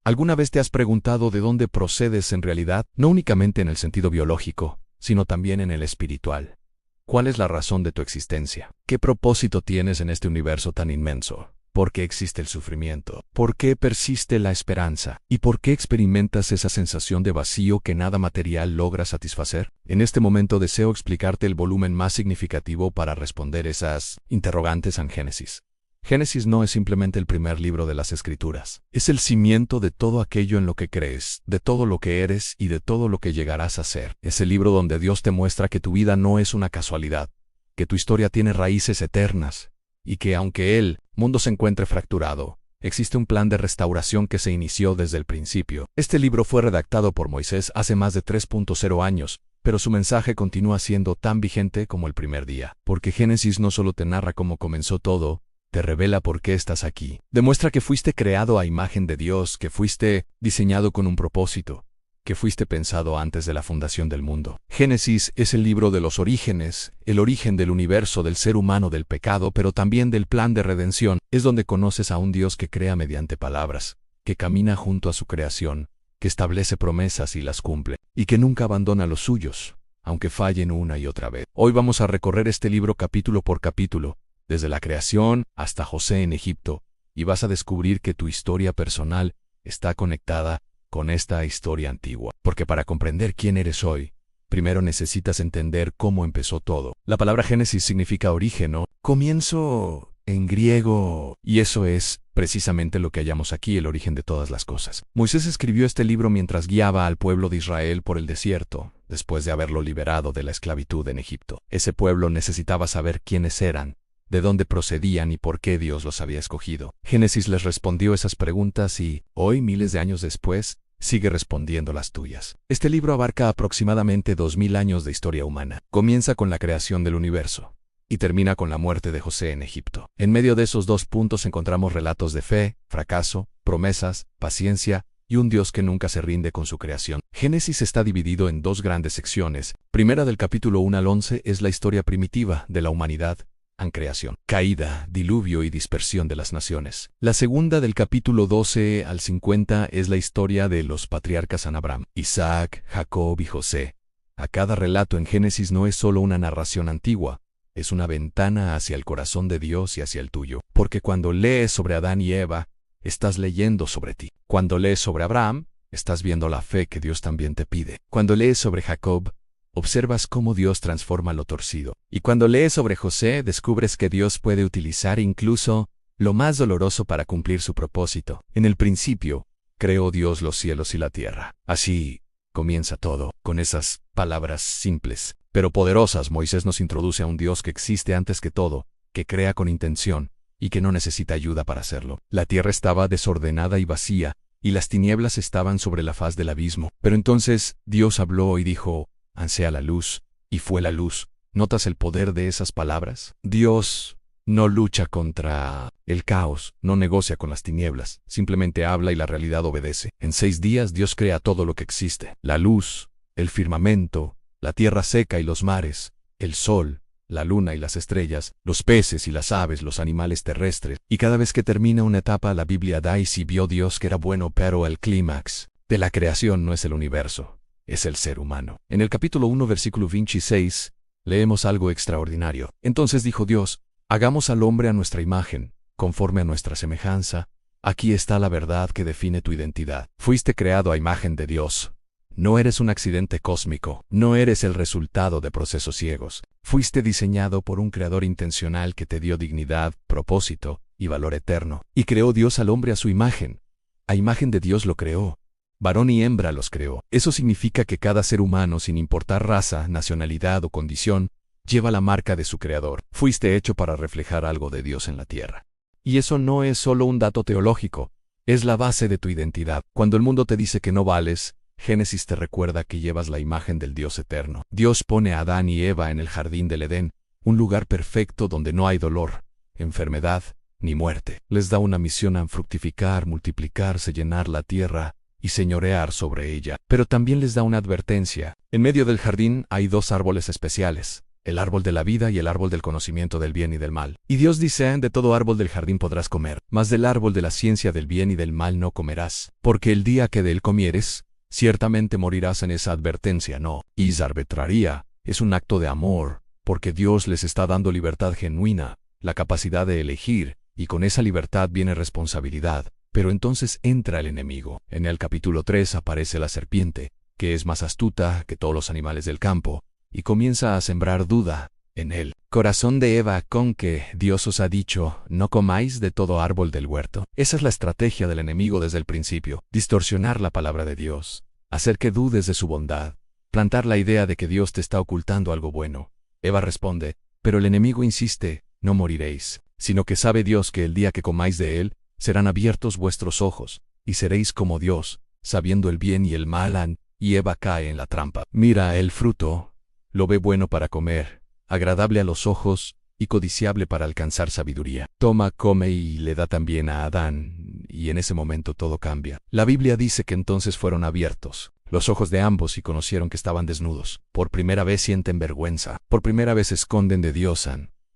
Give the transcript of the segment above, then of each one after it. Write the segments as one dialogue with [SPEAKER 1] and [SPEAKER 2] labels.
[SPEAKER 1] ¿Alguna vez te has preguntado de dónde procedes en realidad? No únicamente en el sentido biológico, sino también en el espiritual. ¿Cuál es la razón de tu existencia? ¿Qué propósito tienes en este universo tan inmenso? ¿Por qué existe el sufrimiento? ¿Por qué persiste la esperanza? ¿Y por qué experimentas esa sensación de vacío que nada material logra satisfacer? En este momento deseo explicarte el volumen más significativo para responder esas interrogantes en Génesis. Génesis no es simplemente el primer libro de las Escrituras. Es el cimiento de todo aquello en lo que crees, de todo lo que eres y de todo lo que llegarás a ser. Es el libro donde Dios te muestra que tu vida no es una casualidad, que tu historia tiene raíces eternas, y que aunque el mundo se encuentre fracturado, existe un plan de restauración que se inició desde el principio. Este libro fue redactado por Moisés hace más de 3.0 años, pero su mensaje continúa siendo tan vigente como el primer día. Porque Génesis no solo te narra cómo comenzó todo, te revela por qué estás aquí. Demuestra que fuiste creado a imagen de Dios, que fuiste diseñado con un propósito, que fuiste pensado antes de la fundación del mundo. Génesis es el libro de los orígenes, el origen del universo, del ser humano, del pecado, pero también del plan de redención. Es donde conoces a un Dios que crea mediante palabras, que camina junto a su creación, que establece promesas y las cumple, y que nunca abandona a los suyos, aunque fallen una y otra vez. Hoy vamos a recorrer este libro capítulo por capítulo, desde la creación hasta José en Egipto, y vas a descubrir que tu historia personal está conectada con esta historia antigua. Porque para comprender quién eres hoy, primero necesitas entender cómo empezó todo. La palabra Génesis significa origen o comienzo en griego, y eso es precisamente lo que hallamos aquí, el origen de todas las cosas. Moisés escribió este libro mientras guiaba al pueblo de Israel por el desierto, después de haberlo liberado de la esclavitud en Egipto. Ese pueblo necesitaba saber quiénes eran, de dónde procedían y por qué Dios los había escogido. Génesis les respondió esas preguntas y, hoy, miles de años después, sigue respondiendo las tuyas. Este libro abarca aproximadamente 2000 años de historia humana. Comienza con la creación del universo y termina con la muerte de José en Egipto. En medio de esos dos puntos encontramos relatos de fe, fracaso, promesas, paciencia y un Dios que nunca se rinde con su creación. Génesis está dividido en dos grandes secciones. Primera, del capítulo 1 al 11, es la historia primitiva de la humanidad en creación, caída, diluvio y dispersión de las naciones. La segunda, del capítulo 12 al 50, es la historia de los patriarcas Abraham, Isaac, Jacob y José. A cada relato en Génesis no es solo una narración antigua, es una ventana hacia el corazón de Dios y hacia el tuyo. Porque cuando lees sobre Adán y Eva, estás leyendo sobre ti. Cuando lees sobre Abraham, estás viendo la fe que Dios también te pide. Cuando lees sobre Jacob, observas cómo Dios transforma lo torcido. Y cuando lees sobre José, descubres que Dios puede utilizar incluso lo más doloroso para cumplir su propósito. En el principio, creó Dios los cielos y la tierra. Así comienza todo. Con esas palabras simples, pero poderosas, Moisés nos introduce a un Dios que existe antes que todo, que crea con intención, y que no necesita ayuda para hacerlo. La tierra estaba desordenada y vacía, y las tinieblas estaban sobre la faz del abismo. Pero entonces Dios habló y dijo: «Sea la luz», y fue la luz. ¿Notas el poder de esas palabras? Dios no lucha contra el caos, no negocia con las tinieblas, simplemente habla y la realidad obedece. En 6 días Dios crea todo lo que existe: la luz, el firmamento, la tierra seca y los mares, el sol, la luna y las estrellas, los peces y las aves, los animales terrestres. Y cada vez que termina una etapa, la Biblia da: «Y si vio Dios que era bueno», pero el clímax de la creación no es el universo, es el ser humano. En el capítulo 1, versículo 26, leemos algo extraordinario. «Entonces dijo Dios: hagamos al hombre a nuestra imagen, conforme a nuestra semejanza». Aquí está la verdad que define tu identidad. Fuiste creado a imagen de Dios. No eres un accidente cósmico. No eres el resultado de procesos ciegos. Fuiste diseñado por un creador intencional que te dio dignidad, propósito y valor eterno. Y creó Dios al hombre a su imagen. A imagen de Dios lo creó. Varón y hembra los creó. Eso significa que cada ser humano, sin importar raza, nacionalidad o condición, lleva la marca de su creador. Fuiste hecho para reflejar algo de Dios en la tierra. Y eso no es solo un dato teológico, es la base de tu identidad. Cuando el mundo te dice que no vales, Génesis te recuerda que llevas la imagen del Dios eterno. Dios pone a Adán y Eva en el jardín del Edén, un lugar perfecto donde no hay dolor, enfermedad ni muerte. Les da una misión a fructificar, multiplicarse, llenar la tierra y señorear sobre ella. Pero también les da una advertencia. En medio del jardín hay 2 árboles especiales, el árbol de la vida y el árbol del conocimiento del bien y del mal. Y Dios dice, de todo árbol del jardín podrás comer, mas del árbol de la ciencia del bien y del mal no comerás, porque el día que de él comieres, ciertamente morirás. En esa advertencia no es arbitraria, es un acto de amor, porque Dios les está dando libertad genuina, la capacidad de elegir, y con esa libertad viene responsabilidad. Pero entonces entra el enemigo. En el capítulo 3 aparece la serpiente, que es más astuta que todos los animales del campo, y comienza a sembrar duda en el corazón de Eva con que Dios os ha dicho, no comáis de todo árbol del huerto. Esa es la estrategia del enemigo desde el principio, distorsionar la palabra de Dios, hacer que dudes de su bondad, plantar la idea de que Dios te está ocultando algo bueno. Eva responde, pero el enemigo insiste, no moriréis, sino que sabe Dios que el día que comáis de él, serán abiertos vuestros ojos, y seréis como Dios, sabiendo el bien y el mal. Y Eva cae en la trampa. Mira el fruto, lo ve bueno para comer, agradable a los ojos, y codiciable para alcanzar sabiduría. Toma, come y le da también a Adán, y en ese momento todo cambia. La Biblia dice que entonces fueron abiertos los ojos de ambos y conocieron que estaban desnudos. Por primera vez sienten vergüenza, por primera vez se esconden de Dios.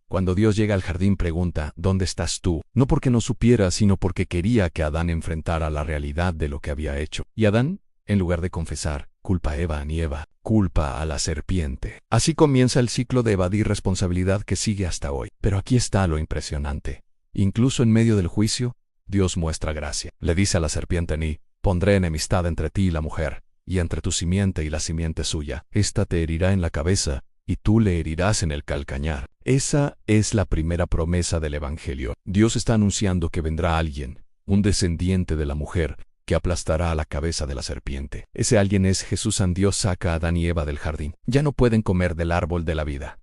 [SPEAKER 1] Cuando Dios llega al jardín pregunta, ¿dónde estás tú? No porque no supiera, sino porque quería que Adán enfrentara la realidad de lo que había hecho. Y Adán, en lugar de confesar, culpa a Eva y Eva, culpa a la serpiente. Así comienza el ciclo de evadir responsabilidad que sigue hasta hoy. Pero aquí está lo impresionante. Incluso en medio del juicio, Dios muestra gracia. Le dice a la serpiente Ni, pondré enemistad entre ti y la mujer, y entre tu simiente y la simiente suya. Esta te herirá en la cabeza, y tú le herirás en el calcañar. Esa es la primera promesa del Evangelio. Dios está anunciando que vendrá alguien, un descendiente de la mujer, que aplastará a la cabeza de la serpiente. Ese alguien es Jesús. Dios saca a Adán y Eva del jardín. Ya no pueden comer del árbol de la vida.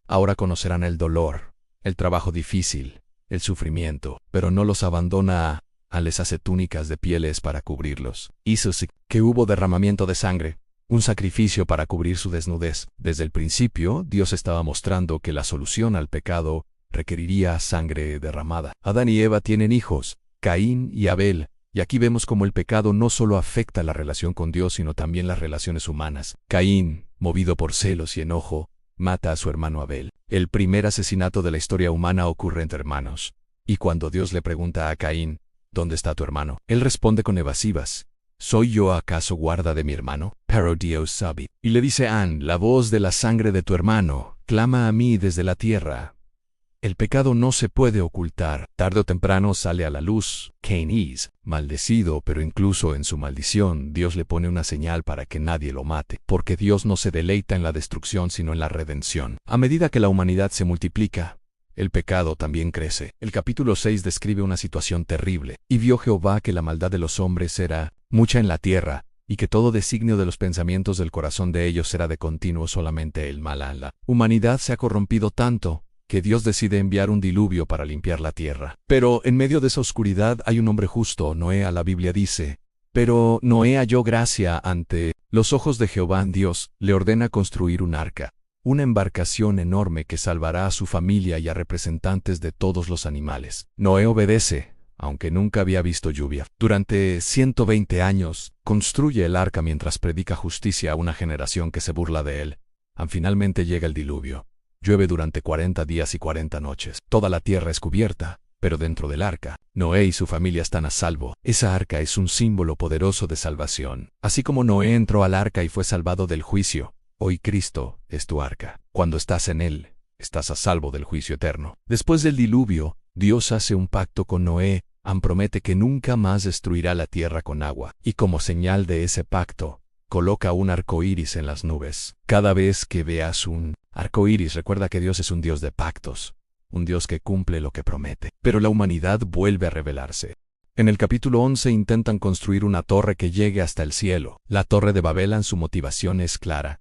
[SPEAKER 1] Ahora conocerán el dolor, el trabajo difícil, el sufrimiento, pero no los abandona les hace túnicas de pieles para cubrirlos. Hizo que hubo derramamiento de sangre, un sacrificio para cubrir su desnudez. Desde el principio, Dios estaba mostrando que la solución al pecado requeriría sangre derramada. Adán y Eva tienen hijos, Caín y Abel, y aquí vemos cómo el pecado no solo afecta la relación con Dios, sino también las relaciones humanas. Caín, movido por celos y enojo, mata a su hermano Abel. El primer asesinato de la historia humana ocurre entre hermanos. Y cuando Dios le pregunta a Caín, ¿dónde está tu hermano?, él responde con evasivas, ¿soy yo acaso guarda de mi hermano? Pero Dios sabe. Y le dice la voz de la sangre de tu hermano, clama a mí desde la tierra. El pecado no se puede ocultar. Tarde o temprano sale a la luz. Cain es maldecido, pero incluso en su maldición, Dios le pone una señal para que nadie lo mate, porque Dios no se deleita en la destrucción, sino en la redención. A medida que la humanidad se multiplica, el pecado también crece. El capítulo 6 describe una situación terrible. Y vio Jehová que la maldad de los hombres era mucha en la tierra, y que todo designio de los pensamientos del corazón de ellos era de continuo solamente el mal. La humanidad se ha corrompido tanto que Dios decide enviar un diluvio para limpiar la tierra. Pero en medio de esa oscuridad hay un hombre justo, Noé. La Biblia dice, pero Noé halló gracia ante los ojos de Jehová. Dios le ordena construir un arca, una embarcación enorme que salvará a su familia y a representantes de todos los animales. Noé obedece, aunque nunca había visto lluvia. Durante 120 años, construye el arca mientras predica justicia a una generación que se burla de él. Finalmente llega el diluvio. Llueve durante 40 días y 40 noches. Toda la tierra es cubierta, pero dentro del arca, Noé y su familia están a salvo. Esa arca es un símbolo poderoso de salvación. Así como Noé entró al arca y fue salvado del juicio, hoy Cristo es tu arca. Cuando estás en él, estás a salvo del juicio eterno. Después del diluvio, Dios hace un pacto con Noé. Promete que nunca más destruirá la tierra con agua. Y como señal de ese pacto, coloca un arco iris en las nubes. Cada vez que veas un arco iris, recuerda que Dios es un Dios de pactos, un Dios que cumple lo que promete. Pero la humanidad vuelve a rebelarse. En el capítulo 11 intentan construir una torre que llegue hasta el cielo. La torre de Babel. Su motivación es clara.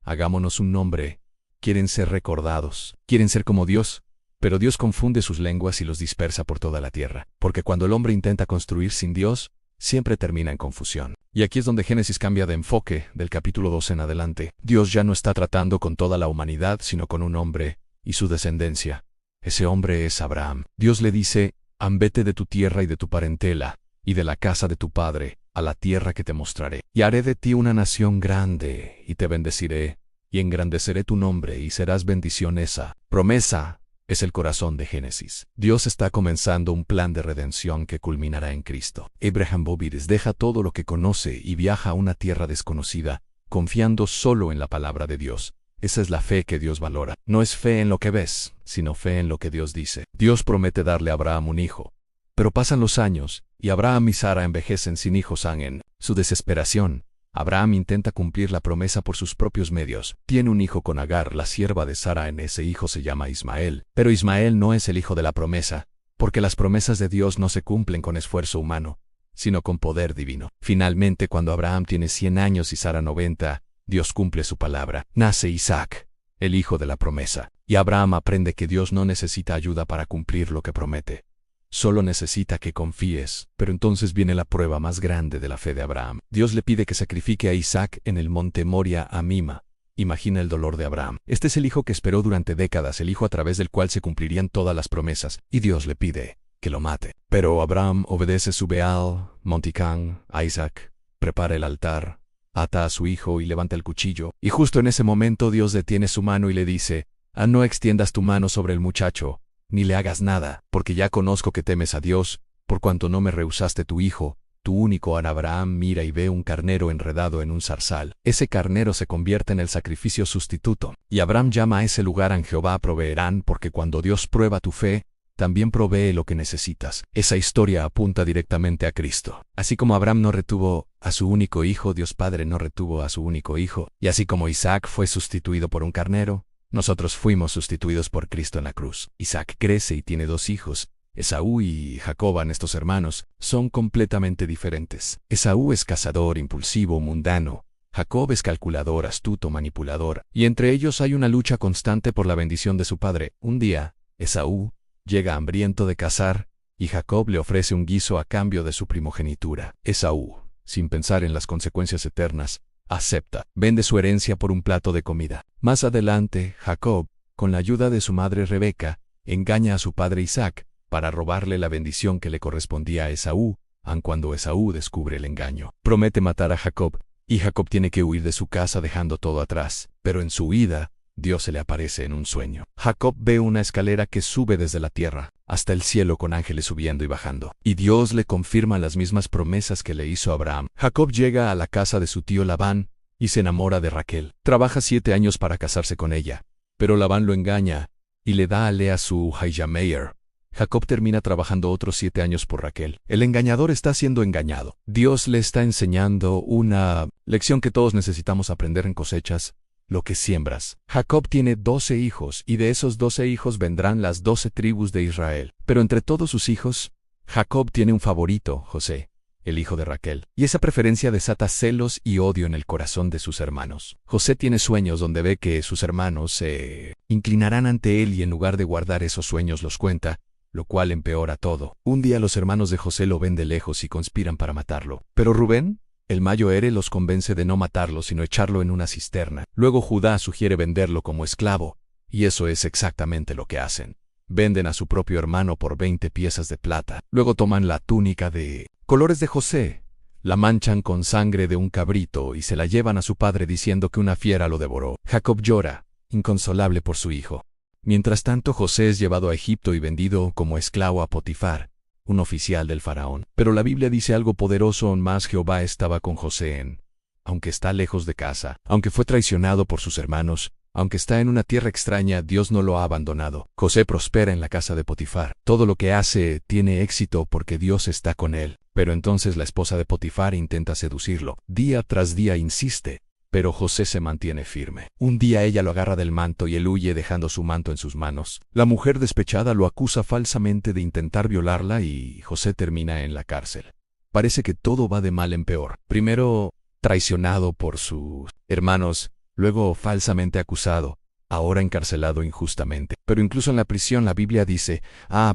[SPEAKER 1] Hagámonos un nombre. Quieren ser recordados. Quieren ser como Dios. Pero Dios confunde sus lenguas y los dispersa por toda la tierra. Porque cuando el hombre intenta construir sin Dios, siempre termina en confusión. Y aquí es donde Génesis cambia de enfoque. Del capítulo 12 en adelante, Dios ya no está tratando con toda la humanidad, sino con un hombre y su descendencia. Ese hombre es Abraham. Dios le dice, vete de tu tierra y de tu parentela, y de la casa de tu padre, a la tierra que te mostraré. Y haré de ti una nación grande, y te bendeciré, y engrandeceré tu nombre y serás bendición. Esa promesa es el corazón de Génesis. Dios está comenzando un plan de redención que culminará en Cristo. Abraham Bobides deja todo lo que conoce y viaja a una tierra desconocida, confiando solo en la palabra de Dios. Esa es la fe que Dios valora. No es fe en lo que ves, sino fe en lo que Dios dice. Dios promete darle a Abraham un hijo. Pero pasan los años, y Abraham y Sara envejecen sin hijos. En su desesperación, Abraham intenta cumplir la promesa por sus propios medios. Tiene un hijo con Agar, la sierva de Sara. Ese hijo se llama Ismael. Pero Ismael no es el hijo de la promesa, porque las promesas de Dios no se cumplen con esfuerzo humano, sino con poder divino. Finalmente, cuando Abraham tiene 100 años y Sara 90, Dios cumple su palabra. Nace Isaac, el hijo de la promesa, y Abraham aprende que Dios no necesita ayuda para cumplir lo que promete. Solo necesita que confíes. Pero entonces viene la prueba más grande de la fe de Abraham. Dios le pide que sacrifique a Isaac en el monte Moria a Mima. Imagina el dolor de Abraham. Este es el hijo que esperó durante décadas, el hijo a través del cual se cumplirían todas las promesas, y Dios le pide que lo mate. Pero Abraham obedece. Sube al monticán a Isaac, prepara el altar, ata a su hijo y levanta el cuchillo. Y justo en ese momento Dios detiene su mano y le dice: no extiendas tu mano sobre el muchacho, ni le hagas nada, porque ya conozco que temes a Dios, por cuanto no me rehusaste tu hijo, tu único. Abraham mira y ve un carnero enredado en un zarzal. Ese carnero se convierte en el sacrificio sustituto. Y Abraham llama a ese lugar: Jehová proveerán, porque cuando Dios prueba tu fe, también provee lo que necesitas. Esa historia apunta directamente a Cristo. Así como Abraham no retuvo a su único hijo, Dios Padre no retuvo a su único hijo. Y así como Isaac fue sustituido por un carnero, nosotros fuimos sustituidos por Cristo en la cruz. Isaac crece y tiene 2 hijos. Esaú y Jacob. Estos hermanos son completamente diferentes. Esaú es cazador, impulsivo, mundano. Jacob es calculador, astuto, manipulador. Y entre ellos hay una lucha constante por la bendición de su padre. Un día, Esaú llega hambriento de cazar, y Jacob le ofrece un guiso a cambio de su primogenitura. Esaú, sin pensar en las consecuencias eternas, acepta. Vende su herencia por un plato de comida. Más adelante, Jacob, con la ayuda de su madre Rebeca, engaña a su padre Isaac para robarle la bendición que le correspondía a Esaú. Cuando Esaú descubre el engaño, promete matar a Jacob, y Jacob tiene que huir de su casa dejando todo atrás. Pero en su huida, Dios se le aparece en un sueño. Jacob ve una escalera que sube desde la tierra hasta el cielo con ángeles subiendo y bajando. Y Dios le confirma las mismas promesas que le hizo a Abraham. Jacob llega a la casa de su tío Labán y se enamora de Raquel. Trabaja 7 años para casarse con ella, pero Labán lo engaña y le da a Lea su hija Meir. Jacob termina trabajando otros 7 años por Raquel. El engañador está siendo engañado. Dios le está enseñando una lección que todos necesitamos aprender en Cosechas: lo que siembras. Jacob tiene 12 hijos, y de esos 12 hijos vendrán las 12 tribus de Israel. Pero entre todos sus hijos, Jacob tiene un favorito, José, el hijo de Raquel. Y esa preferencia desata celos y odio en el corazón de sus hermanos. José tiene sueños donde ve que sus hermanos se inclinarán ante él, y en lugar de guardar esos sueños los cuenta, lo cual empeora todo. Un día los hermanos de José lo ven de lejos y conspiran para matarlo. Pero Rubén, el mayo Ere, los convence de no matarlo sino echarlo en una cisterna. Luego Judá sugiere venderlo como esclavo, y eso es exactamente lo que hacen. Venden a su propio hermano por 20 piezas de plata. Luego toman la túnica de colores de José, la manchan con sangre de un cabrito y se la llevan a su padre diciendo que una fiera lo devoró. Jacob llora, inconsolable por su hijo. Mientras tanto, José es llevado a Egipto y vendido como esclavo a Potifar, un oficial del faraón. Pero la Biblia dice algo poderoso aún más: Jehová estaba con José aunque está lejos de casa, aunque fue traicionado por sus hermanos, aunque está en una tierra extraña, Dios no lo ha abandonado. José prospera en la casa de Potifar. Todo lo que hace tiene éxito porque Dios está con él. Pero entonces la esposa de Potifar intenta seducirlo. Día tras día insiste, pero José se mantiene firme. Un día ella lo agarra del manto y él huye dejando su manto en sus manos. La mujer despechada lo acusa falsamente de intentar violarla y José termina en la cárcel. Parece que todo va de mal en peor. Primero traicionado por sus hermanos, luego falsamente acusado, ahora encarcelado injustamente. Pero incluso en la prisión la Biblia dice: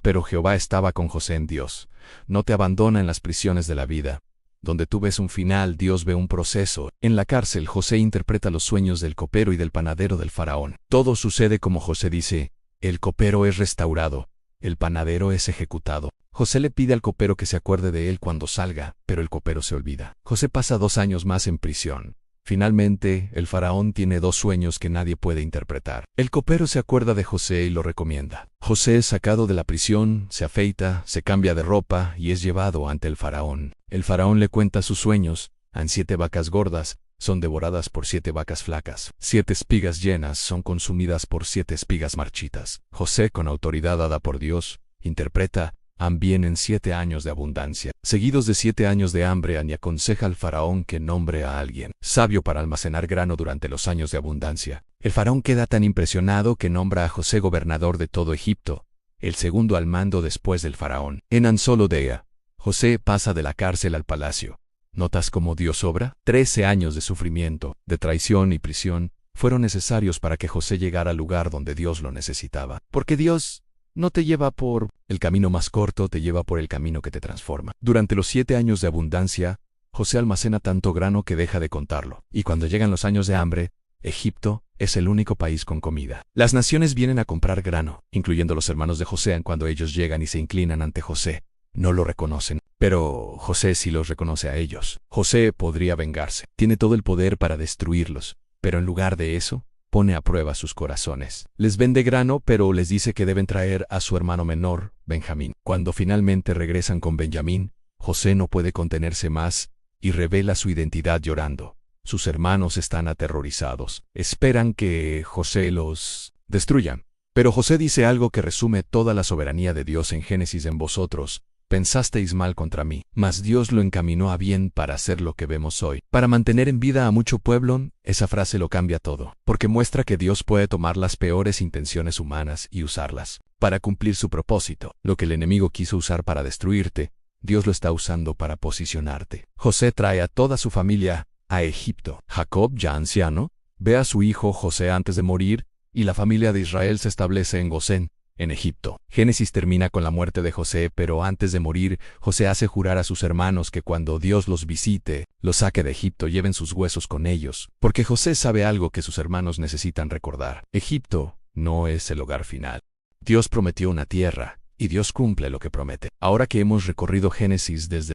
[SPEAKER 1] pero Jehová estaba con José en Dios. No te abandona en las prisiones de la vida. Donde tú ves un final, Dios ve un proceso. En la cárcel, José interpreta los sueños del copero y del panadero del faraón. Todo sucede como José dice: el copero es restaurado, el panadero es ejecutado. José le pide al copero que se acuerde de él cuando salga, pero el copero se olvida. José pasa 2 años más en prisión, Finalmente, el faraón tiene dos sueños que nadie puede interpretar. El copero se acuerda de José y lo recomienda. José es sacado de la prisión, se afeita, se cambia de ropa y es llevado ante el faraón. El faraón le cuenta sus sueños. Han 7 vacas gordas, son devoradas por 7 vacas flacas. 7 espigas llenas son consumidas por 7 espigas marchitas. José, con autoridad dada por Dios, interpreta: vienen 7 años de abundancia, seguidos de 7 años de hambre, y aconseja al faraón que nombre a alguien sabio para almacenar grano durante los años de abundancia. El faraón queda tan impresionado que nombra a José gobernador de todo Egipto, el segundo al mando después del faraón. En tan solo día, José pasa de la cárcel al palacio. ¿Notas cómo Dios obra? 13 años de sufrimiento, de traición y prisión fueron necesarios para que José llegara al lugar donde Dios lo necesitaba. Porque Dios no te lleva por el camino más corto, te lleva por el camino que te transforma. Durante los 7 años de abundancia, José almacena tanto grano que deja de contarlo. Y cuando llegan los años de hambre, Egipto es el único país con comida. Las naciones vienen a comprar grano, incluyendo los hermanos de José. Cuando ellos llegan y se inclinan ante José, no lo reconocen. Pero José sí los reconoce a ellos. José podría vengarse. Tiene todo el poder para destruirlos. Pero en lugar de eso, pone a prueba sus corazones. Les vende grano, pero les dice que deben traer a su hermano menor, Benjamín. Cuando finalmente regresan con Benjamín, José no puede contenerse más y revela su identidad llorando. Sus hermanos están aterrorizados. Esperan que José los destruya. Pero José dice algo que resume toda la soberanía de Dios en Génesis: en vosotros pensasteis mal contra mí, mas Dios lo encaminó a bien para hacer lo que vemos hoy. Para mantener en vida a mucho pueblo, esa frase lo cambia todo, porque muestra que Dios puede tomar las peores intenciones humanas y usarlas para cumplir su propósito. Lo que el enemigo quiso usar para destruirte, Dios lo está usando para posicionarte. José trae a toda su familia a Egipto. Jacob, ya anciano, ve a su hijo José antes de morir, y la familia de Israel se establece en Gosén, en Egipto. Génesis termina con la muerte de José, pero antes de morir, José hace jurar a sus hermanos que cuando Dios los visite, los saque de Egipto, lleven sus huesos con ellos, porque José sabe algo que sus hermanos necesitan recordar. Egipto no es el hogar final. Dios prometió una tierra, y Dios cumple lo que promete. Ahora que hemos recorrido Génesis desde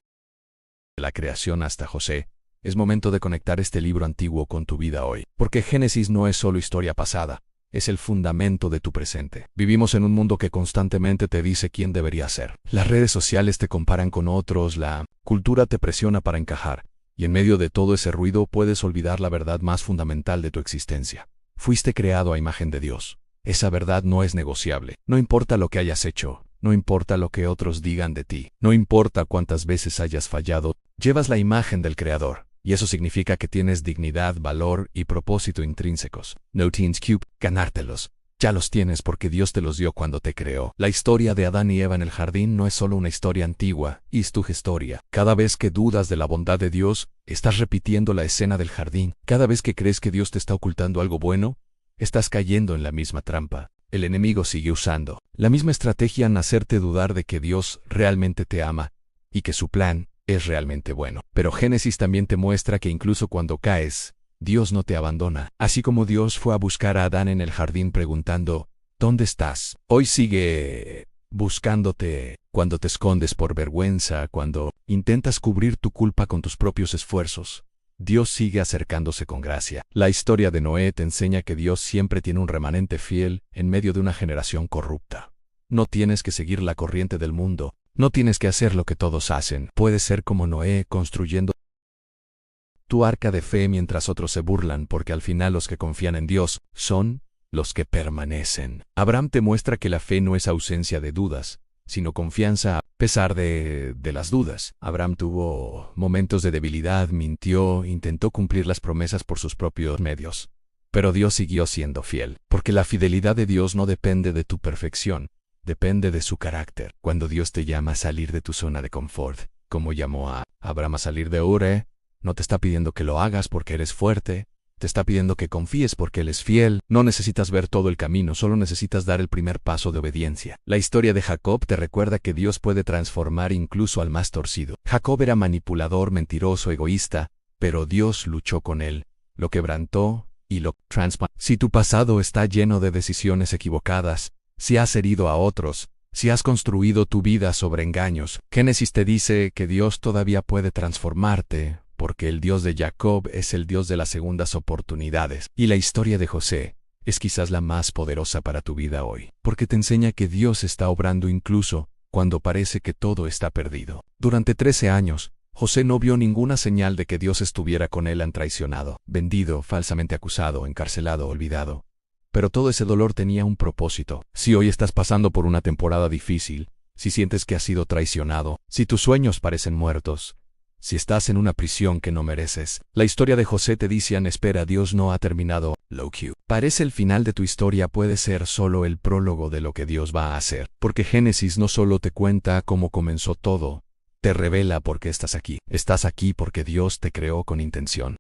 [SPEAKER 1] la creación hasta José, es momento de conectar este libro antiguo con tu vida hoy, porque Génesis no es solo historia pasada, es el fundamento de tu presente. Vivimos en un mundo que constantemente te dice quién deberías ser. Las redes sociales te comparan con otros, la cultura te presiona para encajar, y en medio de todo ese ruido puedes olvidar la verdad más fundamental de tu existencia. Fuiste creado a imagen de Dios. Esa verdad no es negociable. No importa lo que hayas hecho, no importa lo que otros digan de ti, no importa cuántas veces hayas fallado, llevas la imagen del Creador. Y eso significa que tienes dignidad, valor y propósito intrínsecos. No tienes que ganártelos. Ya los tienes porque Dios te los dio cuando te creó. La historia de Adán y Eva en el jardín no es solo una historia antigua, es tu historia. Cada vez que dudas de la bondad de Dios, estás repitiendo la escena del jardín. Cada vez que crees que Dios te está ocultando algo bueno, estás cayendo en la misma trampa. El enemigo sigue usando la misma estrategia en hacerte dudar de que Dios realmente te ama y que su plan es realmente bueno. Pero Génesis también te muestra que incluso cuando caes, Dios no te abandona. Así como Dios fue a buscar a Adán en el jardín preguntando, ¿dónde estás? Hoy sigue buscándote cuando te escondes por vergüenza, cuando intentas cubrir tu culpa con tus propios esfuerzos. Dios sigue acercándose con gracia. La historia de Noé te enseña que Dios siempre tiene un remanente fiel en medio de una generación corrupta. No tienes que seguir la corriente del mundo. No tienes que hacer lo que todos hacen. Puedes ser como Noé, construyendo tu arca de fe mientras otros se burlan, porque al final los que confían en Dios son los que permanecen. Abraham te muestra que la fe no es ausencia de dudas, sino confianza a pesar de las dudas. Abraham tuvo momentos de debilidad, mintió, intentó cumplir las promesas por sus propios medios. Pero Dios siguió siendo fiel, porque la fidelidad de Dios no depende de tu perfección. Depende de su carácter. Cuando Dios te llama a salir de tu zona de confort, como llamó a Abraham a salir de Ur, no te está pidiendo que lo hagas porque eres fuerte, te está pidiendo que confíes porque Él es fiel. No necesitas ver todo el camino, solo necesitas dar el primer paso de obediencia. La historia de Jacob te recuerda que Dios puede transformar incluso al más torcido. Jacob era manipulador, mentiroso, egoísta, pero Dios luchó con él, lo quebrantó y lo transformó. Si tu pasado está lleno de decisiones equivocadas, si has herido a otros, si has construido tu vida sobre engaños, Génesis te dice que Dios todavía puede transformarte, porque el Dios de Jacob es el Dios de las segundas oportunidades. Y la historia de José es quizás la más poderosa para tu vida hoy, porque te enseña que Dios está obrando incluso cuando parece que todo está perdido. Durante 13 años, José no vio ninguna señal de que Dios estuviera con él. Han traicionado, vendido, falsamente acusado, encarcelado, olvidado. Pero todo ese dolor tenía un propósito. Si hoy estás pasando por una temporada difícil, si sientes que has sido traicionado, si tus sueños parecen muertos, si estás en una prisión que no mereces, la historia de José te dice: espera, Dios no ha terminado. Low Q. Parece el final de tu historia, puede ser solo el prólogo de lo que Dios va a hacer. Porque Génesis no solo te cuenta cómo comenzó todo, te revela por qué estás aquí. Estás aquí porque Dios te creó con intención.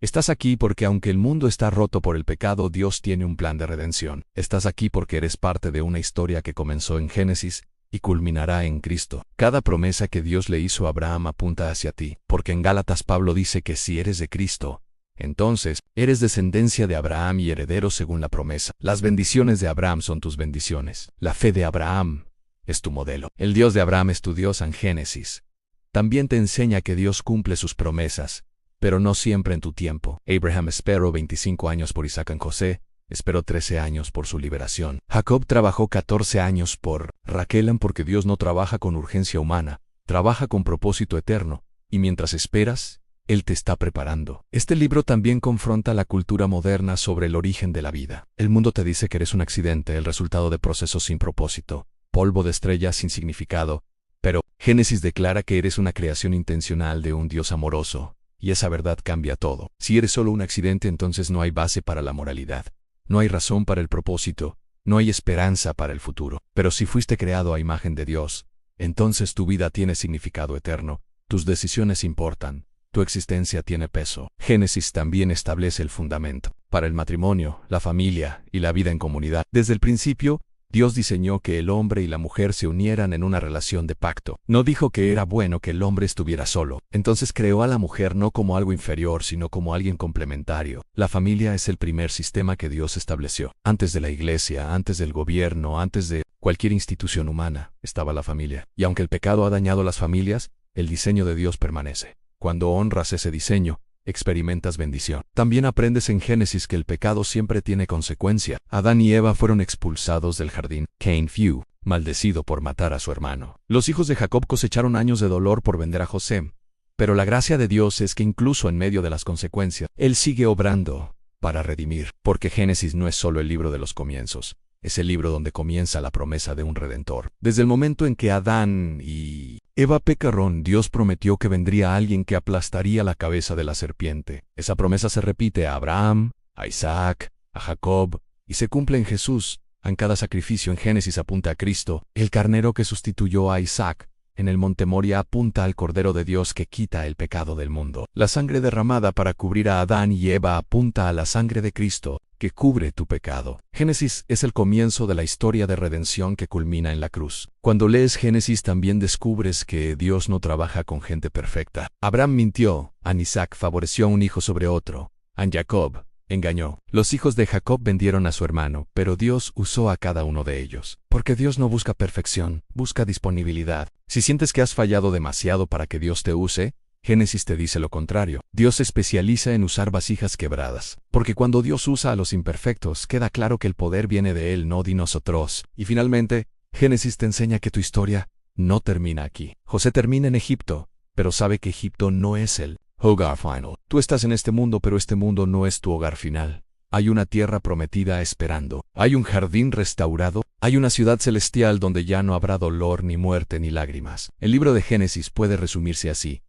[SPEAKER 1] Estás aquí porque aunque el mundo está roto por el pecado, Dios tiene un plan de redención. Estás aquí porque eres parte de una historia que comenzó en Génesis y culminará en Cristo. Cada promesa que Dios le hizo a Abraham apunta hacia ti, porque en Gálatas Pablo dice que si eres de Cristo, entonces eres descendencia de Abraham y heredero según la promesa. Las bendiciones de Abraham son tus bendiciones. La fe de Abraham es tu modelo. El Dios de Abraham es tu Dios en Génesis. También te enseña que Dios cumple sus promesas, pero no siempre en tu tiempo. Abraham esperó 25 años por Isaac en José, esperó 13 años por su liberación. Jacob trabajó 14 años por Raquel porque Dios no trabaja con urgencia humana, trabaja con propósito eterno, y mientras esperas, Él te está preparando. Este libro también confronta la cultura moderna sobre el origen de la vida. El mundo te dice que eres un accidente, el resultado de procesos sin propósito, polvo de estrellas sin significado, pero Génesis declara que eres una creación intencional de un Dios amoroso, y esa verdad cambia todo. Si eres solo un accidente, entonces no hay base para la moralidad. No hay razón para el propósito, no hay esperanza para el futuro. Pero si fuiste creado a imagen de Dios, entonces tu vida tiene significado eterno, tus decisiones importan, tu existencia tiene peso. Génesis también establece el fundamento para el matrimonio, la familia y la vida en comunidad. Desde el principio, Dios diseñó que el hombre y la mujer se unieran en una relación de pacto. No dijo que era bueno que el hombre estuviera solo. Entonces creó a la mujer no como algo inferior, sino como alguien complementario. La familia es el primer sistema que Dios estableció. Antes de la iglesia, antes del gobierno, antes de cualquier institución humana, estaba la familia. Y aunque el pecado ha dañado las familias, el diseño de Dios permanece. Cuando honras ese diseño, experimentas bendición. También aprendes en Génesis que el pecado siempre tiene consecuencia. Adán y Eva fueron expulsados del jardín. Cain fue maldecido por matar a su hermano. Los hijos de Jacob cosecharon años de dolor por vender a José. Pero la gracia de Dios es que incluso en medio de las consecuencias, Él sigue obrando para redimir. Porque Génesis no es solo el libro de los comienzos. Es el libro donde comienza la promesa de un Redentor. Desde el momento en que Adán y Eva pecaron, Dios prometió que vendría alguien que aplastaría la cabeza de la serpiente. Esa promesa se repite a Abraham, a Isaac, a Jacob, y se cumple en Jesús. En cada sacrificio en Génesis apunta a Cristo. El carnero que sustituyó a Isaac en el monte Moria apunta al Cordero de Dios que quita el pecado del mundo. La sangre derramada para cubrir a Adán y Eva apunta a la sangre de Cristo, que cubre tu pecado. Génesis es el comienzo de la historia de redención que culmina en la cruz. Cuando lees Génesis también descubres que Dios no trabaja con gente perfecta. Abraham mintió, an Isaac favoreció a un hijo sobre otro, an Jacob engañó. Los hijos de Jacob vendieron a su hermano, pero Dios usó a cada uno de ellos. Porque Dios no busca perfección, busca disponibilidad. Si sientes que has fallado demasiado para que Dios te use, Génesis te dice lo contrario. Dios se especializa en usar vasijas quebradas. Porque cuando Dios usa a los imperfectos, queda claro que el poder viene de Él, no de nosotros. Y finalmente, Génesis te enseña que tu historia no termina aquí. José termina en Egipto, pero sabe que Egipto no es el hogar final. Tú estás en este mundo, pero este mundo no es tu hogar final. Hay una tierra prometida esperando. Hay un jardín restaurado. Hay una ciudad celestial donde ya no habrá dolor, ni muerte, ni lágrimas. El libro de Génesis puede resumirse así.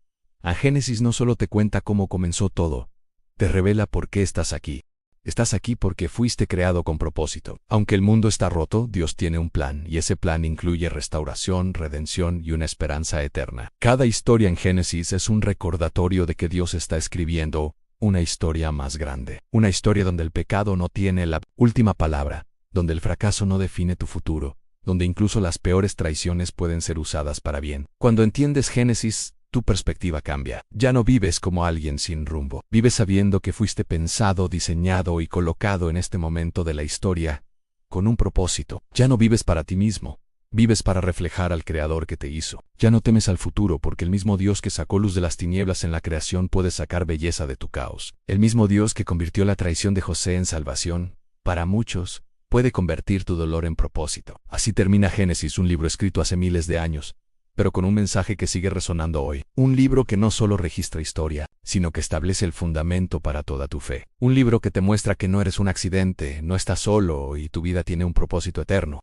[SPEAKER 1] A Génesis no solo te cuenta cómo comenzó todo, te revela por qué estás aquí. Estás aquí porque fuiste creado con propósito. Aunque el mundo está roto, Dios tiene un plan, y ese plan incluye restauración, redención y una esperanza eterna. Cada historia en Génesis es un recordatorio de que Dios está escribiendo una historia más grande. Una historia donde el pecado no tiene la última palabra, donde el fracaso no define tu futuro, donde incluso las peores traiciones pueden ser usadas para bien. Cuando entiendes Génesis, tu perspectiva cambia. Ya no vives como alguien sin rumbo. Vives sabiendo que fuiste pensado, diseñado y colocado en este momento de la historia con un propósito. Ya no vives para ti mismo. Vives para reflejar al Creador que te hizo. Ya no temes al futuro porque el mismo Dios que sacó luz de las tinieblas en la creación puede sacar belleza de tu caos. El mismo Dios que convirtió la traición de José en salvación, para muchos, puede convertir tu dolor en propósito. Así termina Génesis, un libro escrito hace miles de años, pero con un mensaje que sigue resonando hoy. Un libro que no solo registra historia, sino que establece el fundamento para toda tu fe. Un libro que te muestra que no eres un accidente, no estás solo y tu vida tiene un propósito eterno.